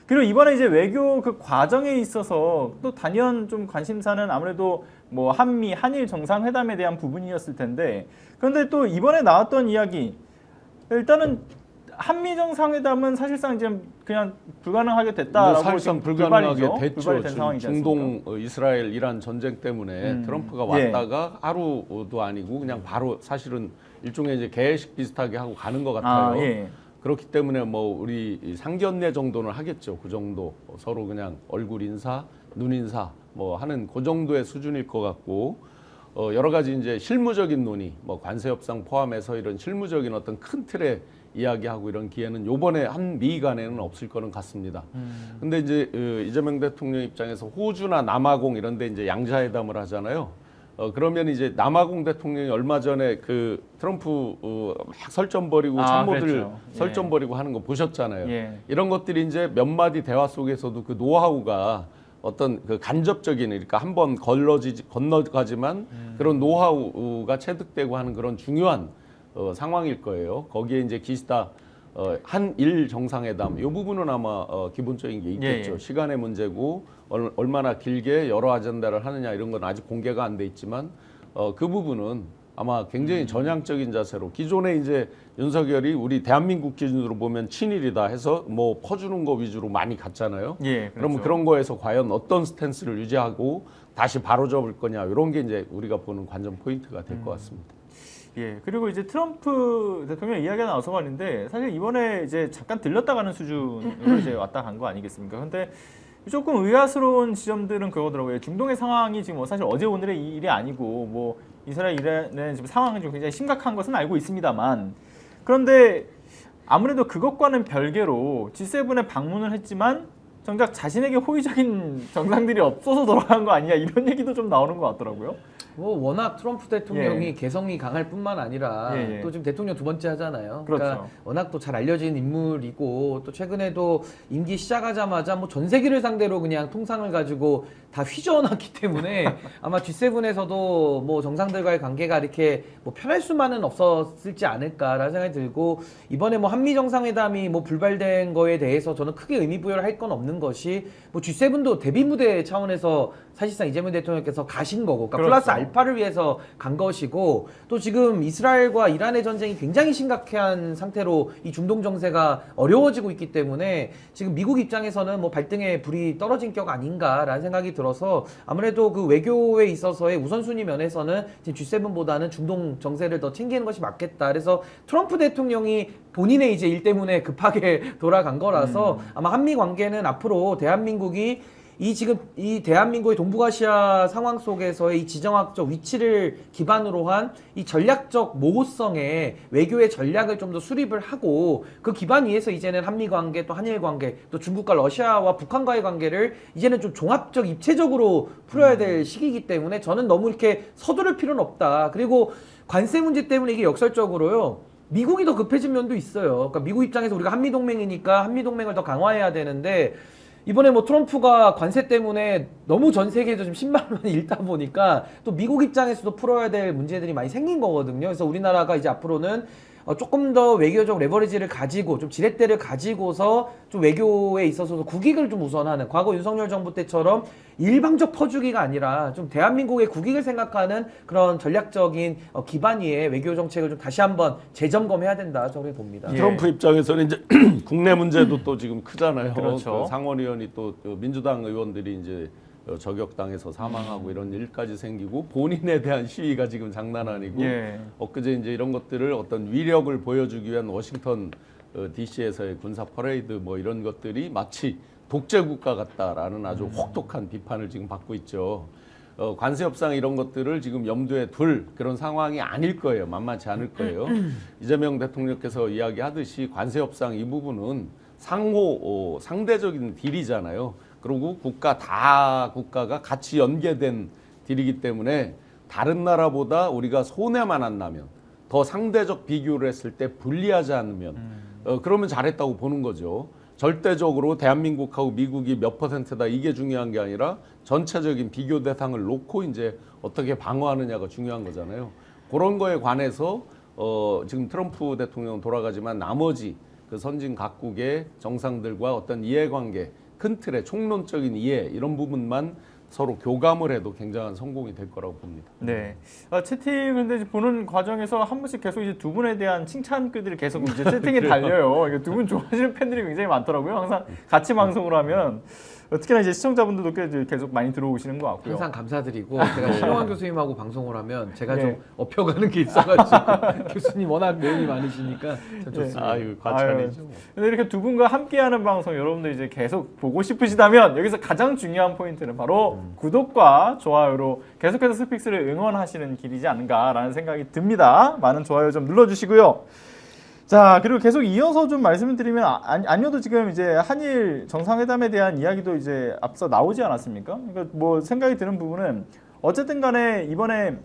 그리고 이번에 이제 외교 그 과정에 있어서 또 단연 좀 관심사는 아무래도 뭐 한미, 한일 정상회담에 대한 부분이었을 텐데, 그런데 또 이번에 나왔던 이야기, 일단은 한미 정상회담은 사실상 지금 그냥 불가능하게 됐다라고 사실상 지금 불가능하게 불발이 됐죠. 된 상황이지 중동 이스라엘 이란 전쟁 때문에 트럼프가 예. 왔다가 하루도 아니고 그냥 바로 사실은 일종의 이제 개회식 비슷하게 하고 가는 것 같아요. 예. 그렇기 때문에 뭐 우리 상견례 정도는 하겠죠. 그 정도 서로 그냥 얼굴 인사, 눈 인사 뭐 하는 그 정도의 수준일 것 같고, 여러 가지 이제 실무적인 논의, 뭐 관세 협상 포함해서 이런 실무적인 어떤 큰 틀의 이야기하고 이런 기회는 요번에 한미 간에는 없을 거는 같습니다. 근데 이제 이재명 대통령 입장에서 호주나 남아공 이런 데 이제 양자회담을 하잖아요. 그러면 이제 남아공 대통령이 얼마 전에 그 트럼프 막 설전 벌이고 참모들 그랬죠. 설전 벌이고 하는 거 보셨잖아요. 예. 이런 것들이 이제 몇 마디 대화 속에서도 그 노하우가 어떤 그 간접적인, 그러니까 한번 건너가지만 그런 노하우가 체득되고 하는 그런 중요한 상황일 거예요. 거기에 이제 기시다 한일 정상회담 이 부분은 아마 기본적인 게 있겠죠. 예. 시간의 문제고 얼마나 길게 여러 아젠다를 하느냐 이런 건 아직 공개가 안 돼 있지만 그 부분은 아마 굉장히 전향적인 자세로, 기존에 이제 윤석열이 우리 대한민국 기준으로 보면 친일이다 해서 뭐 퍼주는 거 위주로 많이 갔잖아요. 예, 그렇죠. 그러면 그런 거에서 과연 어떤 스탠스를 유지하고 다시 바로 접을 거냐 이런 게 이제 우리가 보는 관전 포인트가 될 것 같습니다. 예, 그리고 이제 트럼프 대통령 이야기가 나와서 말인데, 사실 이번에 이제 잠깐 들렸다 가는 수준으로 이제 왔다 간 거 아니겠습니까? 근데 조금 의아스러운 지점들은 그거더라고요. 중동의 상황이 지금 뭐 사실 어제 오늘의 일이 아니고, 뭐 이스라엘 이란의 지금 상황은 좀 굉장히 심각한 것은 알고 있습니다만, 그런데 아무래도 그것과는 별개로 G7에 방문을 했지만 정작 자신에게 호의적인 정상들이 없어서 돌아간 거 아니냐, 이런 얘기도 좀 나오는 것 같더라고요. 뭐 워낙 트럼프 대통령이 예. 개성이 강할 뿐만 아니라 예, 예. 또 지금 대통령 두 번째 하잖아요. 그렇죠. 그러니까 워낙 또 잘 알려진 인물이고, 또 최근에도 임기 시작하자마자 뭐 전 세계를 상대로 그냥 통상을 가지고 다 휘저어놨기 때문에 아마 G7에서도 뭐 정상들과의 관계가 이렇게 뭐 편할 수만은 없었을지 않을까라는 생각이 들고, 이번에 뭐 한미 정상회담이 뭐 불발된 거에 대해서 저는 크게 의미 부여를 할 건 없는 것이, 뭐 G7도 대비 무대 차원에서 사실상 이재명 대통령께서 가신 거고, 그러니까 그렇죠. 플러스 알파를 위해서 간 것이고, 또 지금 이스라엘과 이란의 전쟁이 굉장히 심각한 상태로 이 중동 정세가 어려워지고 있기 때문에 지금 미국 입장에서는 뭐 발등에 불이 떨어진 격 아닌가라는 생각이 들어서, 아무래도 그 외교에 있어서의 우선순위 면에서는 지금 G7보다는 중동 정세를 더 챙기는 것이 맞겠다. 그래서 트럼프 대통령이 본인의 이제 일 때문에 급하게 돌아간 거라서 아마 한미 관계는 앞으로 대한민국이 지금 이 대한민국의 동북아시아 상황 속에서의 이 지정학적 위치를 기반으로 한 이 전략적 모호성의 외교의 전략을 좀 더 수립을 하고, 그 기반 위에서 이제는 한미 관계, 또 한일 관계, 또 중국과 러시아와 북한과의 관계를 이제는 좀 종합적 입체적으로 풀어야 될 시기이기 때문에 저는 너무 이렇게 서두를 필요는 없다. 그리고 관세 문제 때문에 이게 역설적으로요, 미국이 더 급해진 면도 있어요. 그러니까 미국 입장에서 우리가 한미 동맹이니까 한미 동맹을 더 강화해야 되는데, 이번에 뭐 트럼프가 관세 때문에 너무 전 세계에서 좀 10만 원을 잃다 보니까 또 미국 입장에서도 풀어야 될 문제들이 많이 생긴 거거든요. 그래서 우리나라가 이제 앞으로는 조금 더 외교적 레버리지를 가지고, 좀 지렛대를 가지고서 좀 외교에 있어서도 국익을 좀 우선하는, 과거 윤석열 정부 때처럼 일방적 퍼주기가 아니라 좀 대한민국의 국익을 생각하는 그런 전략적인 기반 위에 외교 정책을 좀 다시 한번 재점검해야 된다, 저는 봅니다. 예. 트럼프 입장에서는 이제 국내 문제도 또 지금 크잖아요. 그렇죠. 그 상원의원이 또 민주당 의원들이 이제 저격당해서 사망하고 이런 일까지 생기고, 본인에 대한 시위가 지금 장난 아니고, 예. 엊그제 이제 이런 것들을 어떤 위력을 보여주기 위한 워싱턴 DC에서의 군사 퍼레이드 뭐 이런 것들이 마치 독재 국가 같다라는 아주 혹독한 비판을 지금 받고 있죠. 관세 협상 이런 것들을 지금 염두에 둘 그런 상황이 아닐 거예요. 만만치 않을 거예요. 이재명 대통령께서 이야기하듯이 관세 협상 이 부분은 상대적인 딜이잖아요. 그리고 국가가 같이 연계된 딜이기 때문에 다른 나라보다 우리가 손해만 안 나면, 더 상대적 비교를 했을 때 불리하지 않으면 그러면 잘했다고 보는 거죠. 절대적으로 대한민국하고 미국이 몇 %다 이게 중요한 게 아니라 전체적인 비교 대상을 놓고 이제 어떻게 방어하느냐가 중요한 거잖아요. 그런 거에 관해서 지금 트럼프 대통령 돌아가지만 나머지 그 그 선진 각국의 정상들과 어떤 이해관계, 큰 틀의 총론적인 이해 이런 부분만 서로 교감을 해도 굉장한 성공이 될 거라고 봅니다. 네. 채팅 근데 이제 보는 과정에서 한 번씩 계속 이제 두 분에 대한 칭찬글들이 계속 이제 채팅에 달려요. 두 분 좋아하시는 팬들이 굉장히 많더라고요. 항상 같이 방송을 하면 특히나 이제 시청자분들도 꽤 계속 많이 들어오시는 것 같고요. 항상 감사드리고 제가 신용환 교수님하고 방송을 하면 제가 좀 업혀가는 게 있어가지고 교수님 워낙 내용이 많으시니까 참 좋습니다. 아유, 과찬이죠. 근데 이렇게 두 분과 함께하는 방송 여러분들 이제 계속 보고 싶으시다면 여기서 가장 중요한 포인트는 바로 구독과 좋아요로 계속해서 스픽스를 응원하시는 길이지 않은가라는 생각이 듭니다. 많은 좋아요 좀 눌러주시고요. 자, 그리고 계속 이어서 좀 말씀을 드리면 아니어도 지금 이제 한일 정상회담에 대한 이야기도 이제 앞서 나오지 않았습니까? 그러니까 뭐 생각이 드는 부분은 어쨌든 간에 이번에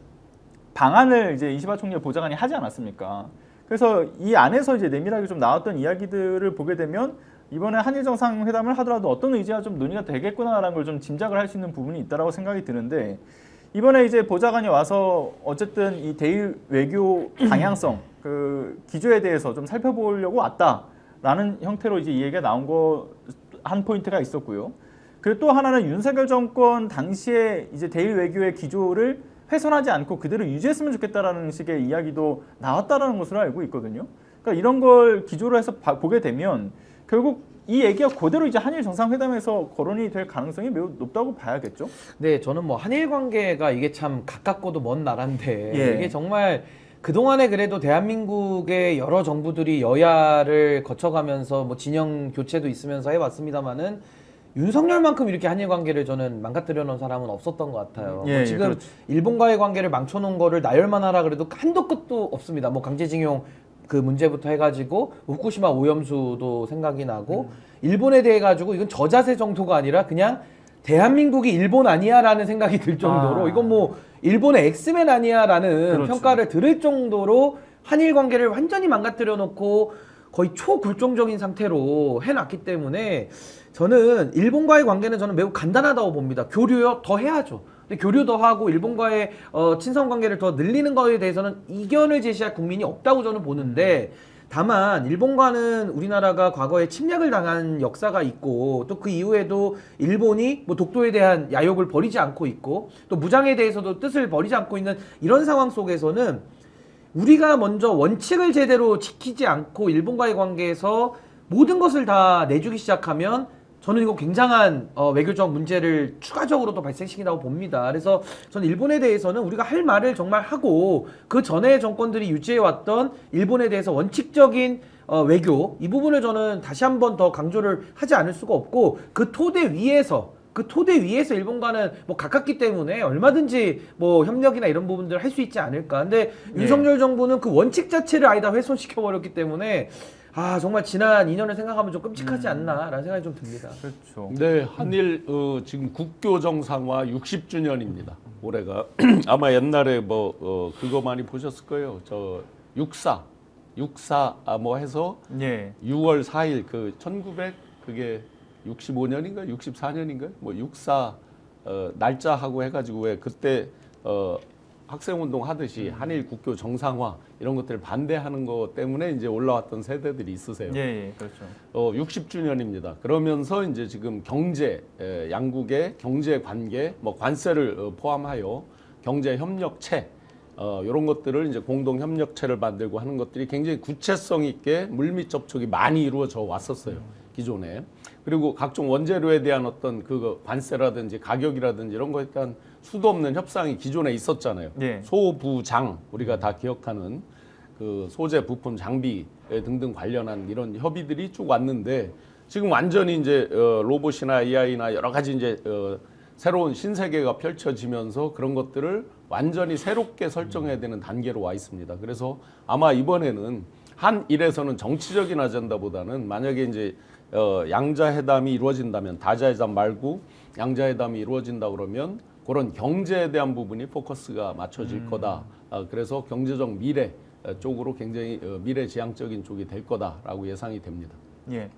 방안을 이제 이시바 총리 보좌관이 하지 않았습니까? 그래서 이 안에서 이제 내밀하게 좀 나왔던 이야기들을 보게 되면 이번에 한일 정상회담을 하더라도 어떤 의지가 좀 논의가 되겠구나라는 걸 좀 짐작을 할 수 있는 부분이 있다라고 생각이 드는데 이번에 이제 보좌관이 와서 어쨌든 이 대일 외교 방향성 그 기조에 대해서 좀 살펴보려고 왔다라는 형태로 이제 이 얘기가 나온 거 한 포인트가 있었고요. 그리고 또 하나는 윤석열 정권 당시에 이제 대일 외교의 기조를 훼손하지 않고 그대로 유지했으면 좋겠다라는 식의 이야기도 나왔다라는 것으로 알고 있거든요. 그러니까 이런 걸 기조로 해서 보게 되면 결국 이 얘기가 그대로 이제 한일 정상회담에서 거론이 될 가능성이 매우 높다고 봐야겠죠. 네, 저는 뭐 한일 관계가 이게 참 가깝고도 먼 나라인데 예. 이게 정말 그동안에 그래도 대한민국의 여러 정부들이 여야를 거쳐가면서 뭐 진영 교체도 있으면서 해왔습니다만은 윤석열만큼 이렇게 한일 관계를 저는 망가뜨려 놓은 사람은 없었던 것 같아요. 예, 뭐 지금 그렇죠. 일본과의 관계를 망쳐놓은 거를 나열만 하라 그래도 한도 끝도 없습니다. 뭐 강제징용 그 문제부터 해가지고 후쿠시마 오염수도 생각이 나고 일본에 대해 가지고 이건 저자세 정도가 아니라 그냥 대한민국이 일본 아니야라는 생각이 들 정도로 이건 뭐 일본의 엑스맨 아니야라는 그렇죠. 평가를 들을 정도로 한일 관계를 완전히 망가뜨려 놓고 거의 초굴종적인 상태로 해놨기 때문에 저는 일본과의 관계는 저는 매우 간단하다고 봅니다. 교류요 더 해야죠. 근데 교류 더 하고 일본과의 친선 관계를 더 늘리는 거에 대해서는 이견을 제시할 국민이 없다고 저는 보는데 다만 일본과는 우리나라가 과거에 침략을 당한 역사가 있고 또 그 이후에도 일본이 뭐 독도에 대한 야욕을 버리지 않고 있고 또 무장에 대해서도 뜻을 버리지 않고 있는 이런 상황 속에서는 우리가 먼저 원칙을 제대로 지키지 않고 일본과의 관계에서 모든 것을 다 내주기 시작하면 저는 이거 굉장한 외교적 문제를 추가적으로 발생시킨다고 봅니다. 그래서 저는 일본에 대해서는 우리가 할 말을 정말 하고 그 전에 정권들이 유지해왔던 일본에 대해서 원칙적인 외교 이 부분을 저는 다시 한 번 더 강조를 하지 않을 수가 없고 그 토대 위에서 일본과는 뭐 가깝기 때문에 얼마든지 뭐 협력이나 이런 부분들을 할 수 있지 않을까. 근데 윤석열 정부는 그 원칙 자체를 아예 다 훼손시켜 버렸기 때문에 정말 지난 2년을 생각하면 좀 끔찍하지 않나라는 생각이 좀 듭니다. 그렇죠. 네, 한일 지금 국교 정상화 60주년입니다. 올해가 아마 옛날에 뭐 그거 많이 보셨을 거예요. 저 육사 뭐 해서 예. 6월 4일 그 1900 그게 65년인가 64년인가 뭐 육사 날짜하고 해가지고 왜 그때 학생운동 하듯이 한일 국교 정상화 이런 것들을 반대하는 것 때문에 이제 올라왔던 세대들이 있으세요. 예, 그렇죠. 60주년입니다. 그러면서 이제 지금 경제, 양국의 경제 관계, 뭐 관세를 포함하여 경제 협력체, 이런 것들을 이제 공동 협력체를 만들고 하는 것들이 굉장히 구체성 있게 물밑 접촉이 많이 이루어져 왔었어요. 기존에. 그리고 각종 원재료에 대한 어떤 그 관세라든지 가격이라든지 이런 거에 대한 수도 없는 협상이 기존에 있었잖아요. 예. 소부장 우리가 다 기억하는 그 소재, 부품, 장비 등등 관련한 이런 협의들이 쭉 왔는데 지금 완전히 이제 로봇이나 AI나 여러 가지 이제 새로운 신세계가 펼쳐지면서 그런 것들을 완전히 새롭게 설정해야 되는 단계로 와 있습니다. 그래서 아마 이번에는 한일에서는 정치적인 아젠다보다는 만약에 이제 양자회담이 이루어진다면 다자회담 말고 양자회담이 이루어진다 그러면 그런 경제에 대한 부분이 포커스가 맞춰질 거다. 그래서 경제적 미래 쪽으로 굉장히 미래지향적인 쪽이 될 거다라고 예상이 됩니다. 예.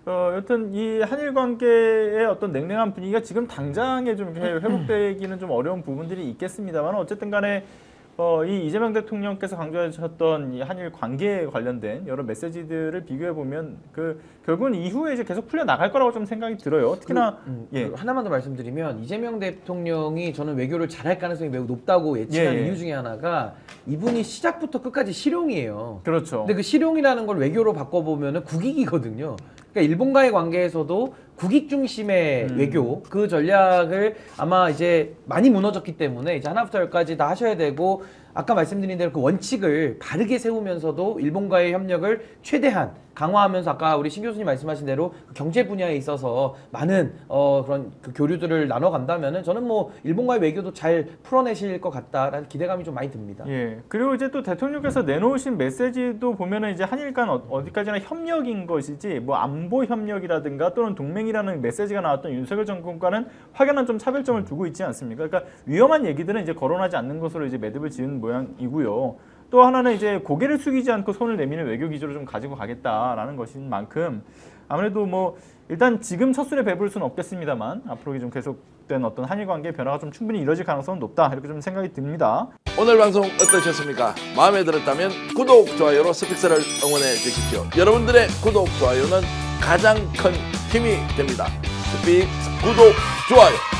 여튼 이 한일 관계의 어떤 냉랭한 분위기가 지금 당장에 좀 이렇게 회복되기는 좀 어려운 부분들이 있겠습니다만 어쨌든 간에 이 이재명 대통령께서 강조하셨던 이 한일 관계에 관련된 여러 메시지들을 비교해 보면 결국은 이후에 이제 계속 풀려 나갈 거라고 좀 생각이 들어요. 특히나 예. 하나만 더 말씀드리면 이재명 대통령이 저는 외교를 잘할 가능성이 매우 높다고 예측하는 예. 이유 중에 하나가 이분이 시작부터 끝까지 실용이에요. 그렇죠. 근데 그 실용이라는 걸 외교로 바꿔보면은 국익이거든요. 그러니까 일본과의 관계에서도 국익 중심의 외교 그 전략을 아마 이제 많이 무너졌기 때문에 이제 하나부터 열까지 다 하셔야 되고 아까 말씀드린 대로 그 원칙을 바르게 세우면서도 일본과의 협력을 최대한 강화하면서 아까 우리 신 교수님 말씀하신 대로 그 경제 분야에 있어서 많은 그런 그 교류들을 나눠간다면은 저는 뭐 일본과의 외교도 잘 풀어내실 것 같다라는 기대감이 좀 많이 듭니다. 예. 그리고 이제 또 대통령께서 내놓으신 메시지도 보면은 이제 한일 간 어디까지나 협력인 것이지 뭐 안보 협력이라든가 또는 동맹이라는 메시지가 나왔던 윤석열 정권과는 확연한 좀 차별점을 두고 있지 않습니까? 그러니까 위험한 얘기들은 이제 거론하지 않는 것으로 이제 매듭을 지은 모양이고요. 또 하나는 이제 고개를 숙이지 않고 손을 내미는 외교 기조를 좀 가지고 가겠다라는 것인 만큼 아무래도 뭐 일단 지금 첫 술에 배부를 수는 없겠습니다만 앞으로 좀 계속된 어떤 한일 관계 변화가 좀 충분히 이뤄질 가능성은 높다 이렇게 좀 생각이 듭니다. 오늘 방송 어떠셨습니까? 마음에 들었다면 구독, 좋아요로 스픽스를 응원해 주십시오. 여러분들의 구독, 좋아요는 가장 큰 힘이 됩니다. 스픽스 구독, 좋아요.